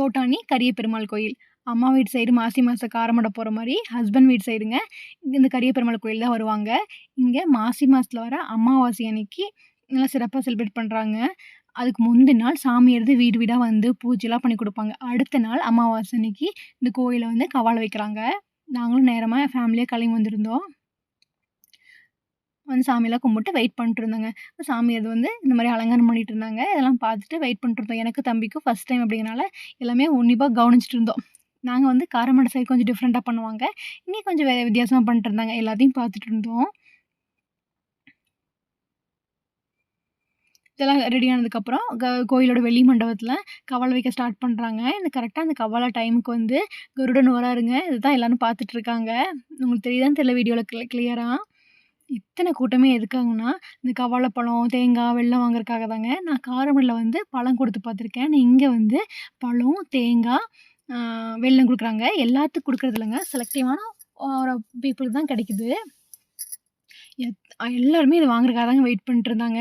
தோட்டானி கரிய பெருமாள் கோயில். அம்மா வீட்டு சைடு மாசி மாசம் காரமடை போற மாரி, ஹஸ்பண்ட் வீட்டு சைடுங்க இந்த கரிய பெருமாள் கோயில் தான் வருவாங்க. இங்க மாசி மாசத்துல வர அமாவாசை அன்னைக்கு நல்லா சிறப்பா செலிப்ரேட் பண்றாங்க. அதுக்கு முந்தின நாள் சாமி எடுத்து வீடு வீடா வந்து பூஜைலாம் பண்ணி குடுப்பாங்க. அடுத்த நாள் அமாவாசை அன்னைக்கு இந்த கோயில வந்து கவால வைக்கிறாங்க. நாங்களும் நேரமா ஃபேமிலியா கிளம்பி வந்திருந்தோம். வந்து சாமியெல்லாம் கும்பிட்டு வெயிட் பண்ணிட்டு இருந்தோங்க. சாமி அது வந்து இந்த மாரி அலங்காரம் பண்ணிட்டு இருந்தாங்க. இதெல்லாம் பார்த்துட்டு வெயிட் பண்ணிட்டு இருந்தோம். எனக்கு தம்பிக்கும் ஃபர்ஸ்ட் டைம் அப்படிங்கிறனால எல்லாமே உன்னிப்பா கவனிச்சுட்டு இருந்தோம். நாங்க வந்து காரமடை சைடு கொஞ்சம் டிஃப்ரெண்ட்டா பண்ணுவாங்க. இங்கே கொஞ்சம் வித்தியாசமா பண்ணிட்டு இருந்தாங்க. எல்லாத்தையும் பார்த்துட்டு இருந்தோம். இதெல்லாம் ரெடி ஆனதுக்கப்புறம் கோயிலோட வெளி மண்டபத்தில கவால வைக்க ஸ்டார்ட் பண்றாங்க. இந்த கரெக்ட்டா அந்த கவால டைமுக்கு வந்து கருடன் வராருங்க. இதுதான் எல்லாரும் பார்த்துட்டு இருக்காங்க. உங்களுக்கு தெரியுதான்னு தெரியல வீடியோல கிளியரா. இத்தன கூட்டமே எதுக்காகன்னா, இந்த கவாலப்பழம், தேங்காய், வெல்லம் வாங்குறதுக்காக தாங்க. நான் காரமடைல வந்து பழம் குடுத்து பார்த்துருக்கேன். ஆனா இங்க வந்து பழம், தேங்காய், அ வெல்லம் குடுக்குறாங்க. எல்லாத்துக்கும் குடுக்குறது இல்லங்க. செலக்டிவான ஒரு பீப்புளுக்கு தான் கிடைக்குது. எல்லாருமே இத வாங்குறதுக்காக தாங்க வெயிட் பண்ணிட்டு இருந்தாங்க.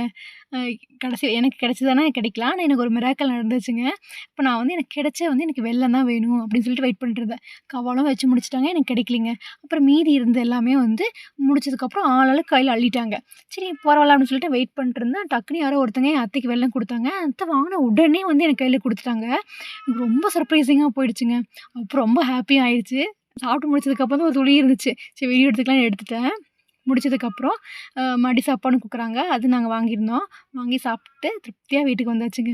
அ கடைசில எனக்கு கிடைச்சதானா கிடைக்கல. ஆனா எனக்கு ஒரு மிராக்கிள் நடந்துச்சுங்க. இப்ப நான் வந்து எனக்கு கிடைச்ச வந்து எனக்கு வெல்லம் தான் வேணும் அப்படின்னு சொல்லிட்டு வெயிட் பண்ணிட்டு இருந்தேன். கவாலும் வச்சு முடிச்சுட்டாங்க. எனக்கு கிடைக்கலைங்க. அப்புறம் மீதி இருந்த எல்லாமே வந்து முடிச்சதுக்கப்புறம் ஆளாளுக்கு கையில அள்ளிட்டாங்க. சரி பரவால்ல அப்படின்னு சொல்லிட்டு வெயிட் பண்ணிட்டு இருந்தேன். டக்குனு யாரோ ஒருத்தங்க என் அத்தைக்கு வெல்லம் குடுத்தாங்க. அத்தை வாங்குன உடனே வந்து எனக்கு கையில குடுத்துட்டாங்க. எனக்கு ரொம்ப சர்ப்ரைசிங்கா போயிடுச்சுங்க. அப்புறம் ரொம்ப ஹாப்பியா ஆயிடுச்சு. சாப்பிட்டு முடிச்சதுக்கப்புறம் தான் ஒரு துளி இருந்துச்சு. சரி வீடியோ எடுத்துக்கலாம்னு எடுத்துட்டேன். முடிச்சதுக்கப்புறம் மறுபடி சாப்பாடும் குடுக்குறாங்க. அது நாங்க வாங்கியிருந்தோம். வாங்கி சாப்பிட்டு திருப்தியா வீட்டுக்கு வந்தாச்சுங்க.